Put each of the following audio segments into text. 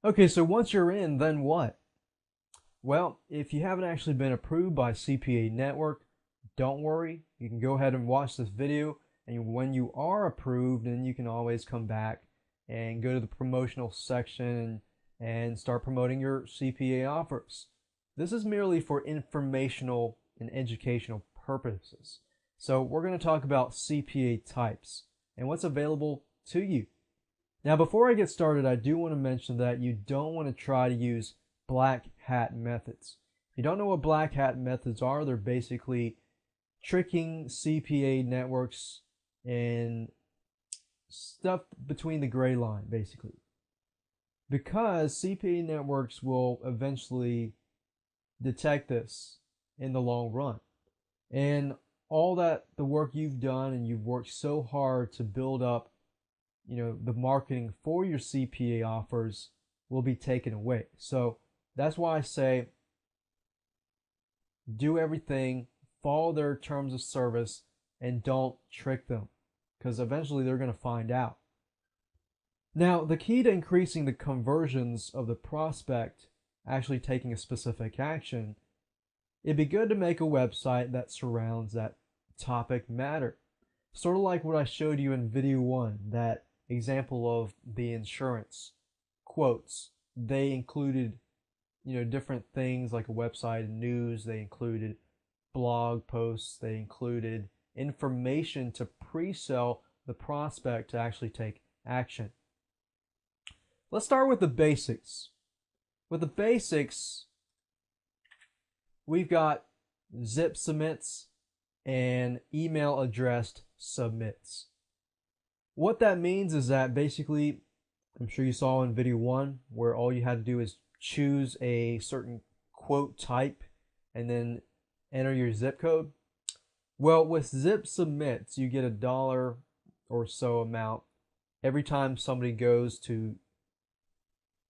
Okay, so once you're in, then what? Well, if you haven't actually been approved by CPA Network, don't worry. You can go ahead and watch this video, and when you are approved, then you can always come back and go to the promotional section and start promoting your CPA offers. This is merely for informational and educational purposes. So we're going to talk about CPA types and what's available to you. Now, before I get started, I do want to mention that you don't want to try to use black hat methods. If you don't know what black hat methods are, they're basically tricking CPA networks and stuff between the gray line, basically. Because CPA networks will eventually detect this in the long run. And all that the work you've done and you've worked so hard to build up, the marketing for your CPA offers will be taken away. So that's why I say do everything, follow their terms of service, and don't trick them because eventually they're going to find out. Now, the key to increasing the conversions of the prospect actually taking a specific action, it'd be good to make a website that surrounds that topic matter. Sort of like what I showed you in video 1, that example of the insurance quotes. They included different things like a website and news. They included blog posts. They included information to pre-sell the prospect to actually take action. Let's start with the basics. With the basics, we've got zip submits and email addressed submits. What that means is that basically, I'm sure you saw in video 1 where all you had to do is choose a certain quote type and then enter your zip code. Well, with zip submits, you get $1 or so amount every time somebody goes to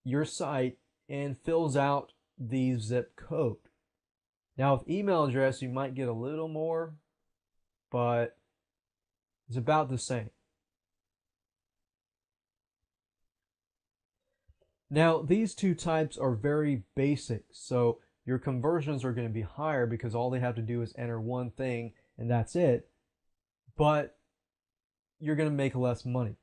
your site and fills out the zip code. Now, with email address, you might get a little more, but it's about the same. Now, these two types are very basic, so your conversions are going to be higher because all they have to do is enter one thing and that's it, but you're going to make less money.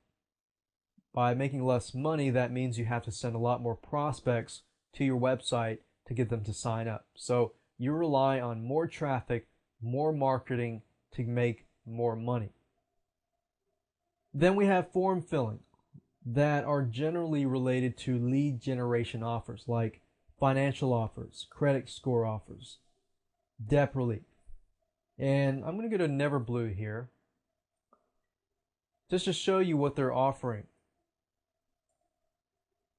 By making less money, that means you have to send a lot more prospects to your website to get them to sign up. So you rely on more traffic, more marketing to make more money. Then we have form filling that are generally related to lead generation offers like financial offers, credit score offers, debt relief. And I'm going to go to Neverblue here just to show you what they're offering.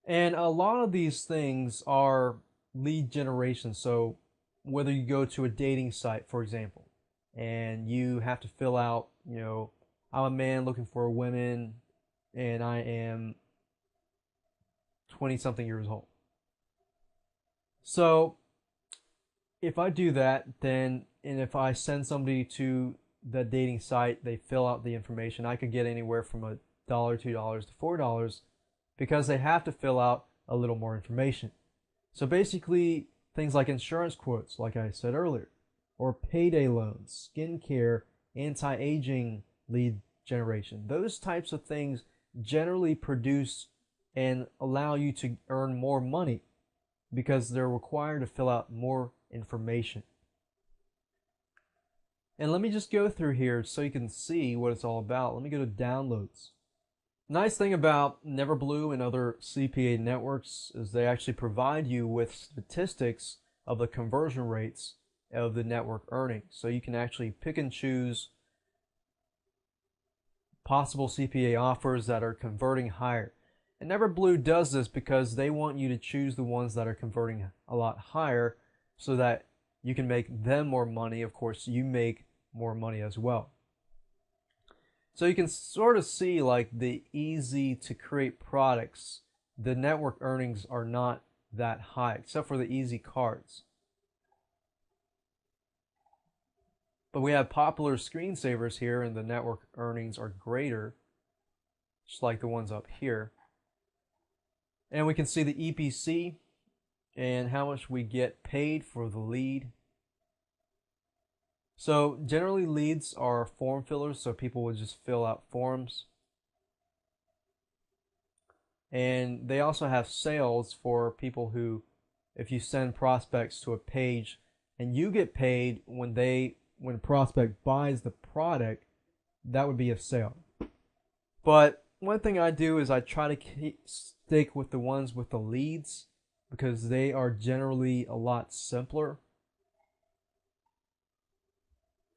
And a lot of these things are lead generation. So whether you go to a dating site, for example, and you have to fill out, I'm a man looking for a woman and I am 20 something years old. So if I do that, then, and if I send somebody to the dating site, they fill out the information, I could get anywhere from $1, $2 to $4 because they have to fill out a little more information. So basically, things like insurance quotes, like I said earlier, or payday loans, skincare, anti-aging lead generation. Those types of things generally produce and allow you to earn more money because they're required to fill out more information. And let me just go through here so you can see what it's all about. Let me go to downloads. Nice thing about Neverblue and other CPA networks is they actually provide you with statistics of the conversion rates of the network earnings. So you can actually pick and choose possible CPA offers that are converting higher. And Neverblue does this because they want you to choose the ones that are converting a lot higher so that you can make them more money. Of course, you make more money as well. So you can sort of see like the easy to create products, the network earnings are not that high, except for the easy cards. But we have popular screensavers here and the network earnings are greater, just like the ones up here. And we can see the EPC and how much we get paid for the lead. So generally leads are form fillers, so people would just fill out forms. And they also have sales for people who, if you send prospects to a page and you get paid when a prospect buys the product, that would be a sale. But one thing I do is I try to stick with the ones with the leads because they are generally a lot simpler.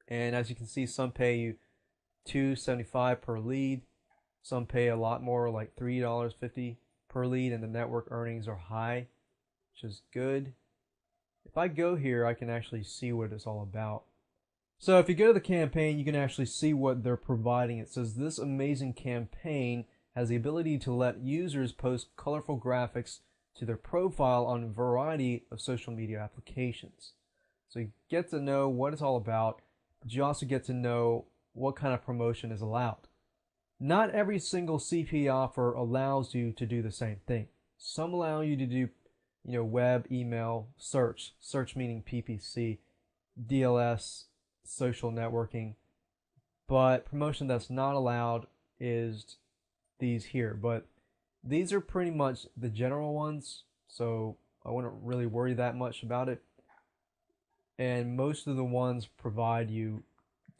And as you can see, some pay you $2.75 per lead. Some pay a lot more, like $3.50 per lead, and the network earnings are high, which is good. If I go here, I can actually see what it's all about. So if you go to the campaign, you can actually see what they're providing. It says this amazing campaign has the ability to let users post colorful graphics to their profile on a variety of social media applications. So you get to know what it's all about, but you also get to know what kind of promotion is allowed. Not every single CPA offer allows you to do the same thing. Some allow you to do, web, email, search meaning PPC, DLS, social networking, but promotion that's not allowed is these here. But these are pretty much the general ones, so I wouldn't really worry that much about it. And most of the ones provide you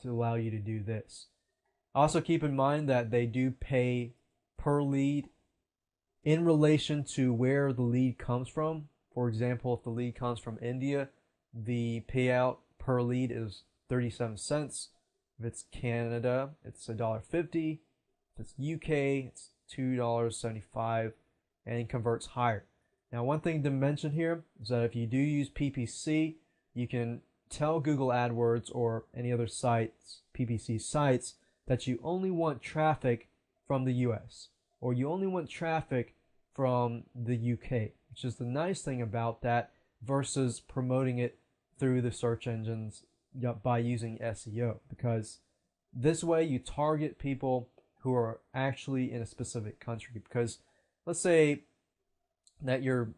to allow you to do this. Also keep in mind that they do pay per lead in relation to where the lead comes from. For example, if the lead comes from India, the payout per lead is 37 cents. If it's Canada, it's $1.50. If it's UK, it's $2.75, and it converts higher. Now, one thing to mention here is that if you do use PPC, you can tell Google AdWords or any other sites, PPC sites, that you only want traffic from the US, or you only want traffic from the UK, which is the nice thing about that versus promoting it through the search engines by using SEO, because this way you target people who are actually in a specific country. Because let's say that you're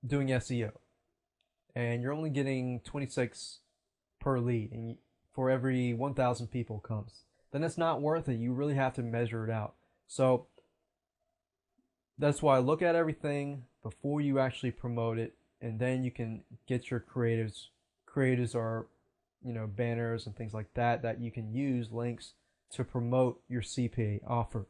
doing SEO and you're only getting 26 per lead, and for every 1,000 people comes, then it's not worth it. You really have to measure it out. So that's why I look at everything before you actually promote it, and then you can get your creatives. Creatives are, banners and things like that you can use, links to promote your CPA offer.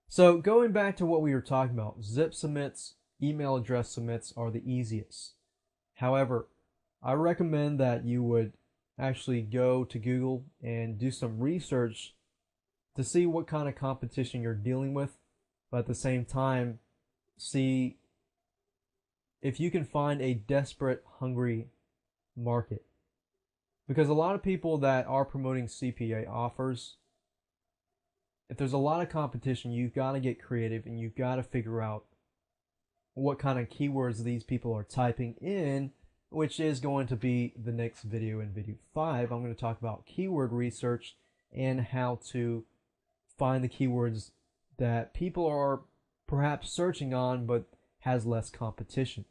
So going back to what we were talking about, zip submits, email address submits are the easiest. However, I recommend that you would actually go to Google and do some research to see what kind of competition you're dealing with, but at the same time, see if you can find a desperate, hungry market. Because a lot of people that are promoting CPA offers, if there's a lot of competition, you've got to get creative and you've got to figure out what kind of keywords these people are typing in, which is going to be the next video. In video 5, I'm going to talk about keyword research and how to find the keywords that people are perhaps searching on but has less competition.